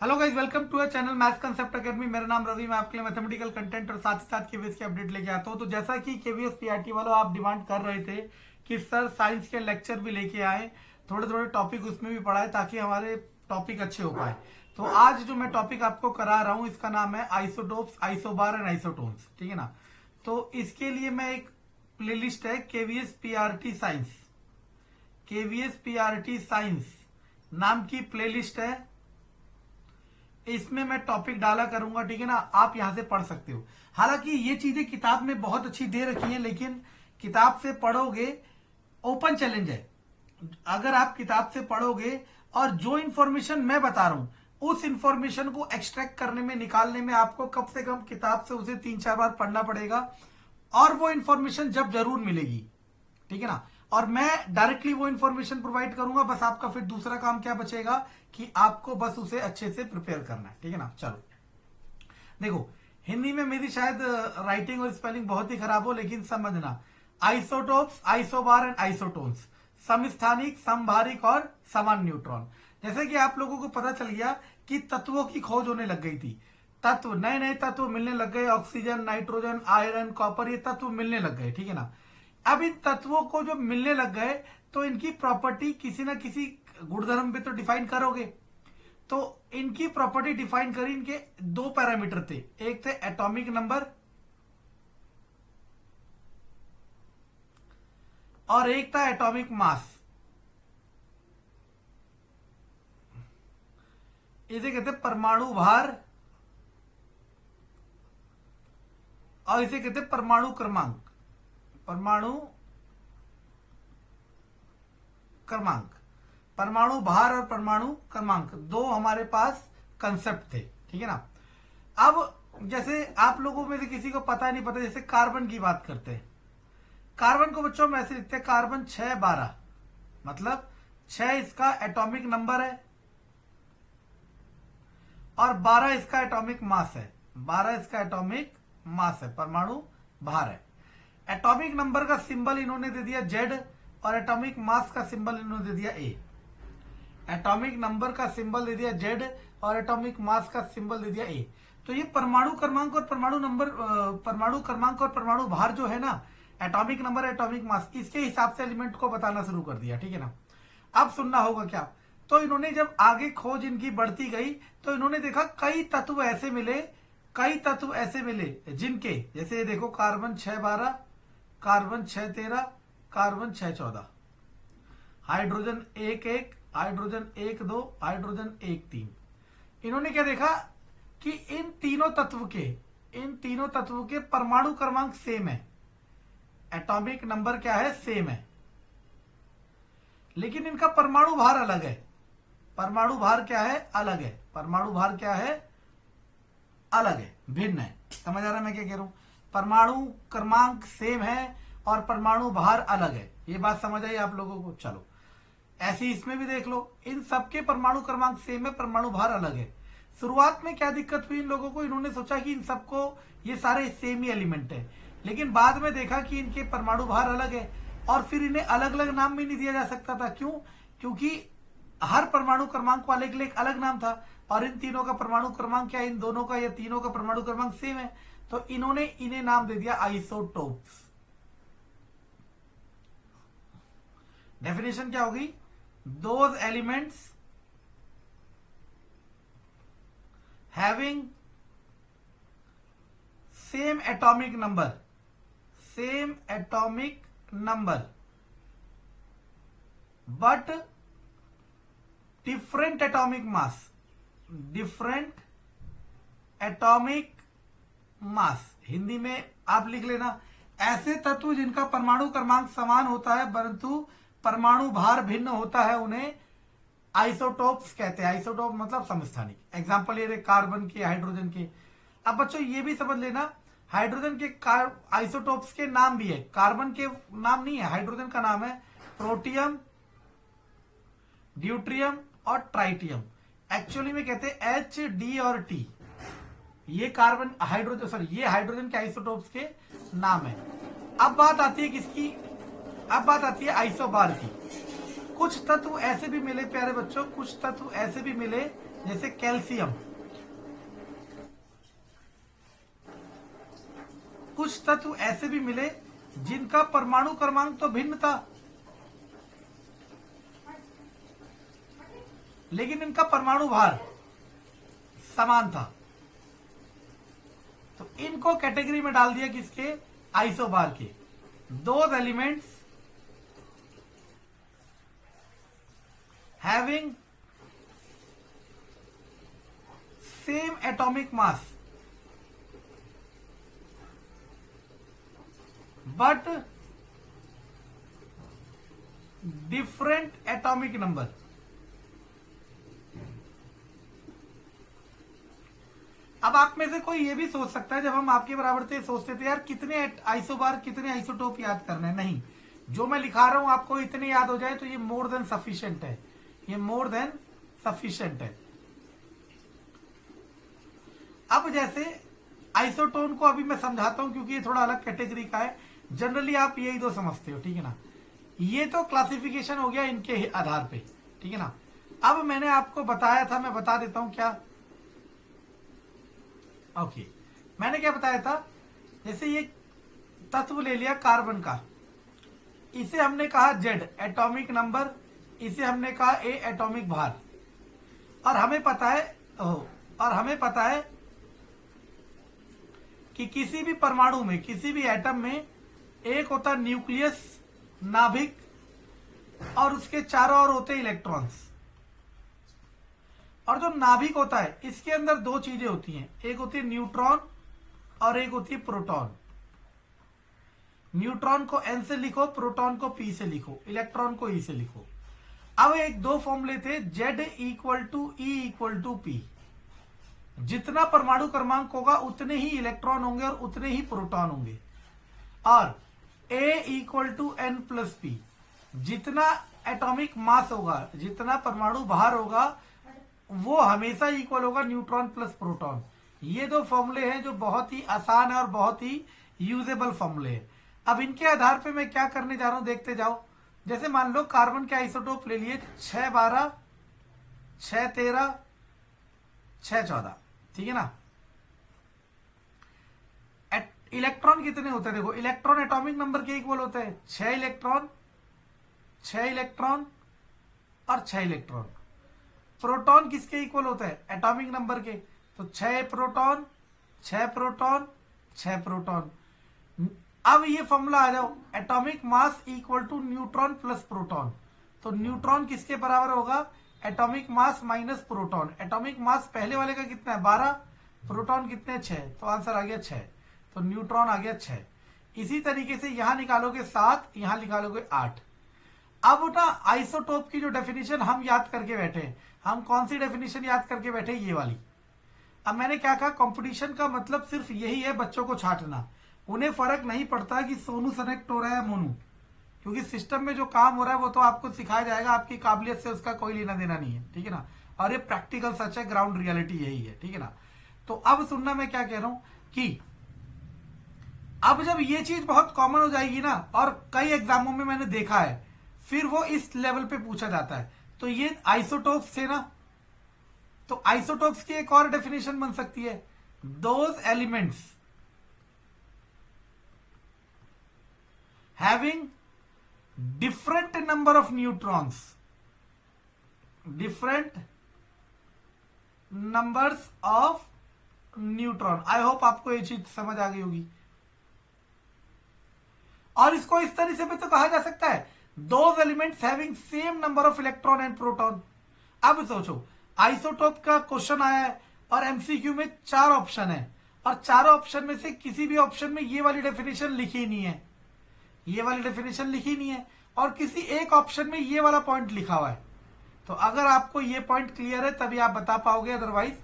Hello guys, welcome to a channel maths concept academy. मेरा नाम रवि, मैं आपके लिए मैथमेटिकल कंटेंट और साथ ही साथ केवीएस की अपडेट लेके आता हूं। तो जैसा कि केवीएस पीआरटी वालों आप डिमांड कर रहे थे कि सर साइंस के लेक्चर भी लेके आए, थोड़े थोड़े टॉपिक उसमें भी पढ़ाए ताकि हमारे टॉपिक अच्छे हो पाए। तो आज जो मैं टॉपिक आपको करा रहा हूँ इसका नाम है आइसोटोप्स, आइसोबार एंड आइसोटोन्स। ठीक है ना। तो इसके लिए मैं एक प्लेलिस्ट है KVS PRT science, KVS PRT science नाम की प्लेलिस्ट है। इसमें मैं टॉपिक डाला करूंगा, ठीक है ना। आप यहां से पढ़ सकते हो। हालांकि ये चीजें किताब में बहुत अच्छी दे रखी हैं, लेकिन किताब से पढ़ोगे ओपन चैलेंज है। अगर आप किताब से पढ़ोगे और जो इंफॉर्मेशन मैं बता रहा हूं उस इंफॉर्मेशन को एक्सट्रैक्ट करने में, निकालने में आपको कम से कम किताब से उसे 3-4 बार पढ़ना पड़ेगा और वो इंफॉर्मेशन जब जरूर मिलेगी, ठीक है ना। और मैं डायरेक्टली वो इंफॉर्मेशन प्रोवाइड करूंगा। बस आपका फिर दूसरा काम क्या बचेगा कि आपको बस उसे अच्छे से प्रिपेयर करना है, ठीक है ना। चलो देखो, हिंदी में मेरी शायद राइटिंग और स्पेलिंग बहुत ही खराब हो, लेकिन समझना, आइसोटोप्स, आइसोबार एंड आइसोटोन्स, समस्थानिक, समभारिक और समान न्यूट्रॉन। जैसे कि आप लोगों को पता चल गया कि तत्वों की खोज होने लग गई थी, तत्व, नए नए तत्व मिलने लग गए, ऑक्सीजन, नाइट्रोजन, आयरन, कॉपर, ये तत्व मिलने लग गए, ठीक है ना। अब इन तत्वों को जो मिलने लग गए तो इनकी प्रॉपर्टी किसी ना किसी गुणधर्म पे तो डिफाइन करोगे। तो इनकी प्रॉपर्टी डिफाइन करी, इनके दो पैरामीटर थे, एक थे एटॉमिक नंबर और एक था एटॉमिक मास। इसे कहते परमाणु भार और इसे कहते परमाणु क्रमांक, परमाणु क्रमांक, परमाणु भार और परमाणु क्रमांक, दो हमारे पास कंसेप्ट थे, ठीक है ना। अब जैसे आप लोगों में से किसी को पता नहीं पता, जैसे कार्बन की बात करते हैं। कार्बन को बच्चों में ऐसे लिखते हैं, कार्बन 612, मतलब 6 इसका एटॉमिक नंबर है और 12 इसका एटॉमिक मास है, 12 इसका एटॉमिक मास है, परमाणु भार है। एटॉमिक नंबर का सिंबल इन्होंने दे दिया जेड और एटॉमिक मास का सिंबल इन्होंने दे दिया ए। एटॉमिक नंबर का सिंबल दे दिया जेड और एटॉमिक मास का सिंबल दे दिया ए। तो ये परमाणु क्रमांक और परमाणु नंबर, परमाणु क्रमांक और परमाणु भार जो है ना, एटॉमिक नंबर, एटॉमिक मास, इसके हिसाब से एलिमेंट को बताना शुरू कर दिया, ठीक है ना। अब सुनना होगा क्या। तो इन्होंने जब आगे खोज इनकी बढ़ती गई तो इन्होंने देखा कई तत्व ऐसे मिले, कई तत्व ऐसे मिले जिनके, जैसे ये देखो, carbon 612, carbon 613, carbon 614, hydrogen 1-1, hydrogen 1-2, hydrogen 1-3। इन्होंने क्या देखा कि इन तीनों तत्व के, इन तीनों तत्वों के परमाणु क्रमांक सेम है, एटॉमिक नंबर क्या है, सेम है, लेकिन इनका परमाणु भार अलग है। परमाणु भार क्या है, अलग है। परमाणु भार क्या है, अलग है, भिन्न है। समझ आ रहा है मैं क्या कह रहा हूं। परमाणु क्रमांक सेम है और परमाणु भार अलग है। ये बात समझ आई आप लोगों को। चलो ऐसे ही इसमें भी देख लो, इन सबके परमाणु क्रमांक सेम है, परमाणु भार अलग है। शुरुआत में क्या दिक्कत हुई इन लोगों को, इन्होंने सोचा कि इन सबको, ये सारे सेम ही एलिमेंट है, लेकिन बाद में देखा कि इनके परमाणु भार अलग है और फिर इन्हें अलग अलग नाम भी नहीं दिया जा सकता था। क्यों? क्योंकि हर परमाणु क्रमांक वाले के लिए एक अलग नाम था और इन तीनों का परमाणु क्रमांक क्या है, इन दोनों का या तीनों का परमाणु क्रमांक सेम है, तो इन्होंने इन्हें नाम दे दिया आइसोटोप्स। डेफिनेशन क्या होगी, those elements having same atomic number, same atomic number but different atomic mass, different atomic mass. Hindi में आप लिख लेना, ऐसे तत्व जिनका परमाणु क्रमांक समान होता है परंतु परमाणु भार भिन्न होता है, उन्हें आइसोटोप्स कहते हैं। आइसोटोप मतलब समस्थानिक। एग्जांपल ये रहे कार्बन के, हाइड्रोजन के। अब बच्चों ये भी समझ लेना, हाइड्रोजन के आइसोटोप्स के नाम भी है, कार्बन के नाम नहीं है, हाइड्रोजन का नाम है प्रोटियम, ड्यूट्रियम और ट्राइटियम। एक्चुअली में कहते हैं एच, डी और टी। ये कार्बन, हाइड्रोजन, सॉरी, ये हाइड्रोजन के आइसोटोप्स के नाम है। अब बात आती है किसकी, अब बात आती है आइसोबार की। कुछ तत्व ऐसे भी मिले प्यारे बच्चों, कुछ तत्व ऐसे भी मिले जैसे कैल्शियम, कुछ तत्व ऐसे भी मिले जिनका परमाणु क्रमांक तो भिन्न था, लेकिन इनका परमाणु भार समान था, तो इनको कैटेगरी में डाल दिया किसके, आइसोबार के। Those elements having same atomic mass but different atomic number. अब आप में से कोई ये भी सोच सकता है, जब हम आपके बराबर थे सोचते थे यार कितने आइसोबार कितने आइसोटोप याद करने हैं। नहीं, जो मैं लिखा रहा हूं आपको इतने याद हो जाए तो ये मोर देन सफिशिएंट है, ये मोर देन सफिशिएंट है। अब जैसे आइसोटोन को अभी मैं समझाता हूं क्योंकि ये थोड़ा अलग कैटेगरी का है, जनरली आप यही दो समझते हो, ठीक है ना। ये तो क्लासिफिकेशन हो गया इनके आधार पे, ठीक है ना। अब मैंने आपको बताया था, मैं बता देता हूं क्या, ओके मैंने क्या बताया था, जैसे ये तत्व ले लिया कार्बन का, इसे हमने कहा जेड एटॉमिक नंबर, इसे हमने कहा ए एटॉमिक भार, और हमें पता है कि किसी भी परमाणु में, किसी भी एटम में एक होता न्यूक्लियस, नाभिक, और उसके चारों ओर होते इलेक्ट्रॉन्स। और जो नाभिक होता है इसके अंदर दो चीजें होती हैं, एक होती है न्यूट्रॉन और एक होती है प्रोटॉन। न्यूट्रॉन को एन से लिखो, प्रोटॉन को पी से लिखो, इलेक्ट्रॉन को ई से लिखो। अब एक दो फॉर्मूले थे, Z equal to E equal to P. जितना परमाणु क्रमांक होगा उतने ही इलेक्ट्रॉन होंगे और उतने ही प्रोटॉन होंगे। और A equal to N plus P, जितना एटॉमिक मास होगा, जितना परमाणु भार होगा, वो हमेशा इक्वल होगा न्यूट्रॉन प्लस प्रोटॉन। ये दो फॉर्मूले हैं जो बहुत ही आसान है और बहुत ही यूजेबल फॉर्मूले हैं। अब इनके आधार पे मैं क्या करने जा रहा हूं, देखते जाओ। जैसे मान लो कार्बन के आइसोटोप ले लिए 612, 613, 614, ठीक है ना। इलेक्ट्रॉन कितने होते हैं, देखो इलेक्ट्रॉन एटॉमिक नंबर के इक्वल होते हैं, 6 इलेक्ट्रॉन, 6 इलेक्ट्रॉन और 6 इलेक्ट्रॉन। प्रोटॉन किसके इक्वल होता है, एटॉमिक नंबर के, तो 6 प्रोटॉन, 6 प्रोटॉन, 6 प्रोटॉन। अब ये फॉर्मूला आ जाओ, atomic mass equal to neutron plus proton. तो न्यूट्रॉन किसके बराबर होगा, atomic mass minus proton. Atomic mass पहले वाले का कितना है 12, प्रोटॉन कितने 6, तो आंसर आ गया 6, तो न्यूट्रॉन आ गया 6। इसी तरीके से यहां निकालोगे 7, यहां निकालोगे 8। अब ना आइसोटोप की जो डेफिनेशन हम याद करके बैठे हैं, हम कौन सी डेफिनेशन याद करके बैठे, ये वाली। अब मैंने क्या कहा, कंपटीशन का मतलब सिर्फ यही है, बच्चों को छांटना। उन्हें फर्क नहीं पड़ता कि सोनू सेलेक्ट हो रहा है मोनू, क्योंकि सिस्टम में जो काम हो रहा है वो तो आपको सिखाया जाएगा, आपकी काबिलियत से उसका कोई लेना देना नहीं है, ठीक है ना। और ये प्रैक्टिकल सच है, ग्राउंड रियलिटी यही है, ठीक है ना। तो अब सुनना मैं क्या कह रहा हूं कि अब जब ये चीज बहुत कॉमन हो जाएगी ना, और कई एग्जामों में मैंने देखा है, फिर वो इस लेवल पे पूछा जाता है। तो ये आइसोटोप्स थे ना, तो आइसोटोप्स की एक और डेफिनेशन बन सकती है, those elements having different number of neutrons, different numbers of neutron. I hope आपको ये चीज समझ आ गई होगी। और इसको इस तरह से भी तो कहा जा सकता है, those elements having same number of electron and proton. अब सोचो, आइसोटोप का क्वेश्चन आया है और एमसीक्यू में 4 ऑप्शन है, और चारों ऑप्शन में से किसी भी ऑप्शन में ये वाली डेफिनेशन लिखी नहीं है, ये वाली डेफिनेशन लिखी नहीं है, और किसी एक ऑप्शन में ये वाला पॉइंट लिखा हुआ है। तो अगर आपको ये पॉइंट क्लियर है तभी आप बता पाओगे, अदरवाइज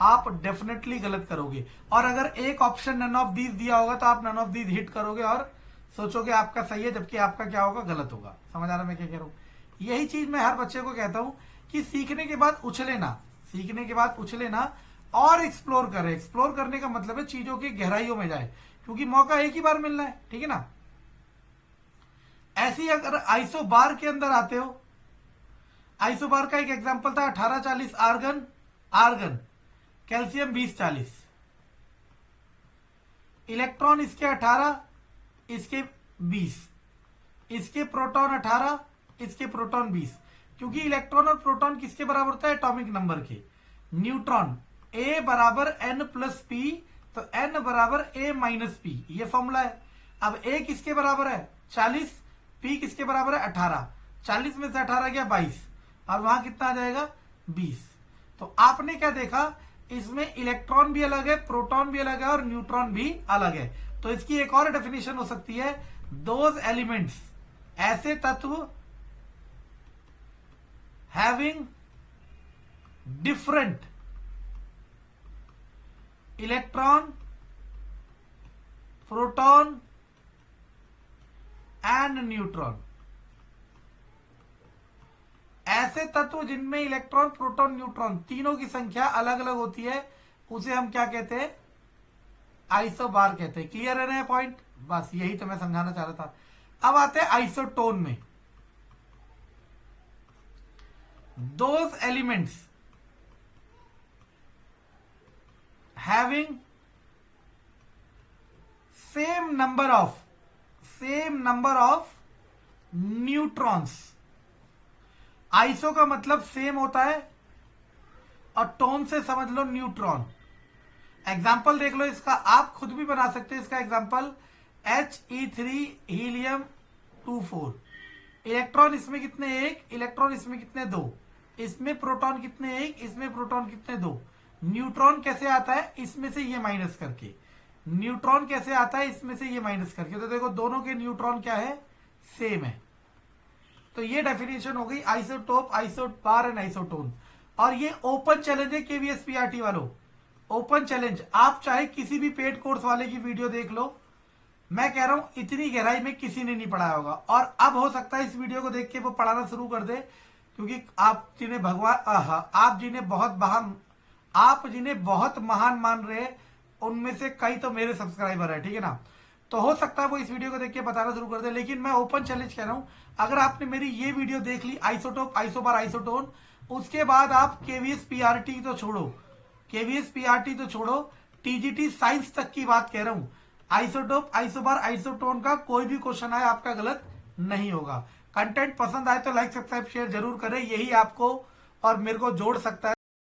आप डेफिनेटली गलत करोगे। और अगर एक ऑप्शन नन ऑफ दीज दिया होगा तो आप नन ऑफ दीज हिट करोगे और सोचोगे आपका सही है, जबकि आपका क्या होगा, गलत होगा। समझ आ रहा मैं क्या कह रहा हूं। यही चीज मैं हर बच्चे को कहता हूं कि सीखने के बाद उछले ना, सीखने के बाद उछले ना और एक्सप्लोर करें। एक्सप्लोर करने का मतलब है चीजों की गहराइयों में जाए, क्योंकि मौका एक ही बार मिलना है, ठीक है ना। ऐसे ही अगर आइसोबार के अंदर आते हो, आइसोबार का एक एग्जांपल था 1840 आर्गन आर्गन, कैल्शियम 20-40, इलेक्ट्रॉन इसके 18, इसके 20, इसके प्रोटॉन 18, इसके प्रोटॉन 20। क्योंकि इलेक्ट्रॉन और प्रोटॉन किसके बराबर होता है? एटॉमिक नंबर के। न्यूट्रॉन ए बराबर एन प्लस पी, तो एन बराबर ए माइनस पी, ये फॉर्मूला है। अब ए किसके बराबर है? 40, पी किसके बराबर है? 18, 40 में से 18 गया 22, और वहां कितना आ जाएगा? 20। तो आपने क्या देखा, इसमें इलेक्ट्रॉन भी अलग है, प्रोटॉन भी अलग है, और न्यूट्रॉन भी अलग है। तो इसकी एक और डेफिनेशन हो सकती है, दोज एलिमेंट्स, ऐसे तत्व having different electron, proton and neutron. ऐसे तत्व जिनमें इलेक्ट्रॉन, प्रोटॉन, न्यूट्रॉन तीनों की संख्या अलग अलग होती है, उसे हम क्या कहते हैं? आइसोबार कहते हैं। क्लियर है ना पॉइंट? बस यही तो मैं समझाना चाह रहा था। अब आते हैं आइसोटोन में। Those elements having same number of neutrons. Iso का मतलब सेम होता है, और टोन से समझ लो न्यूट्रॉन। एग्जाम्पल देख लो इसका, आप खुद भी बना सकते हो इसका एग्जाम्पल। He3 हीलियम 24, इलेक्ट्रॉन इसमें कितने? 1, इलेक्ट्रॉन इसमें कितने? 2, इसमें प्रोटॉन कितने? 1, इसमें प्रोटॉन कितने? 2। न्यूट्रॉन कैसे आता है? इसमें से ये माइनस करके। न्यूट्रॉन कैसे आता है? इसमें से ये माइनस करके। तो देखो दोनों के न्यूट्रॉन क्या है? सेम है। तो ये डेफिनेशन हो गई आइसोटोप, आइसोबार एंड आइसोटोन। और ये ओपन चैलेंज है केवीएस पीआरटी वालों, ओपन चैलेंज। आप चाहे किसी भी पेड कोर्स वाले की वीडियो देख लो, मैं कह रहा हूं इतनी गहराई में किसी ने नहीं पढ़ाया होगा। और अब हो सकता है इस वीडियो को देख के वो पढ़ाना शुरू कर दे, क्योंकि आप जिन्हें आप जिन्हें बहुत महान मान रहे, उनमें से कई तो मेरे सब्सक्राइबर है, ठीक है ना। तो हो सकता है वो इस वीडियो को देख के बताना शुरू कर दे। लेकिन मैं ओपन चैलेंज कह रहा हूं, अगर आपने मेरी ये वीडियो देख ली, आइसोटोप, आइसोबार, आइसोटोन, उसके बाद आप केवीएस पीआरटी तो छोड़ो, केवीएस पीआरटी तो छोड़ो, टीजीटी साइंस तक की बात कह रहा हूं, आइसोटोप, आइसोबार, आइसोटोन का कोई भी क्वेश्चन आए आपका गलत नहीं होगा। कंटेंट पसंद आए तो लाइक, सब्सक्राइब, शेयर जरूर करें। यही आपको और मेरे को जोड़ सकता है।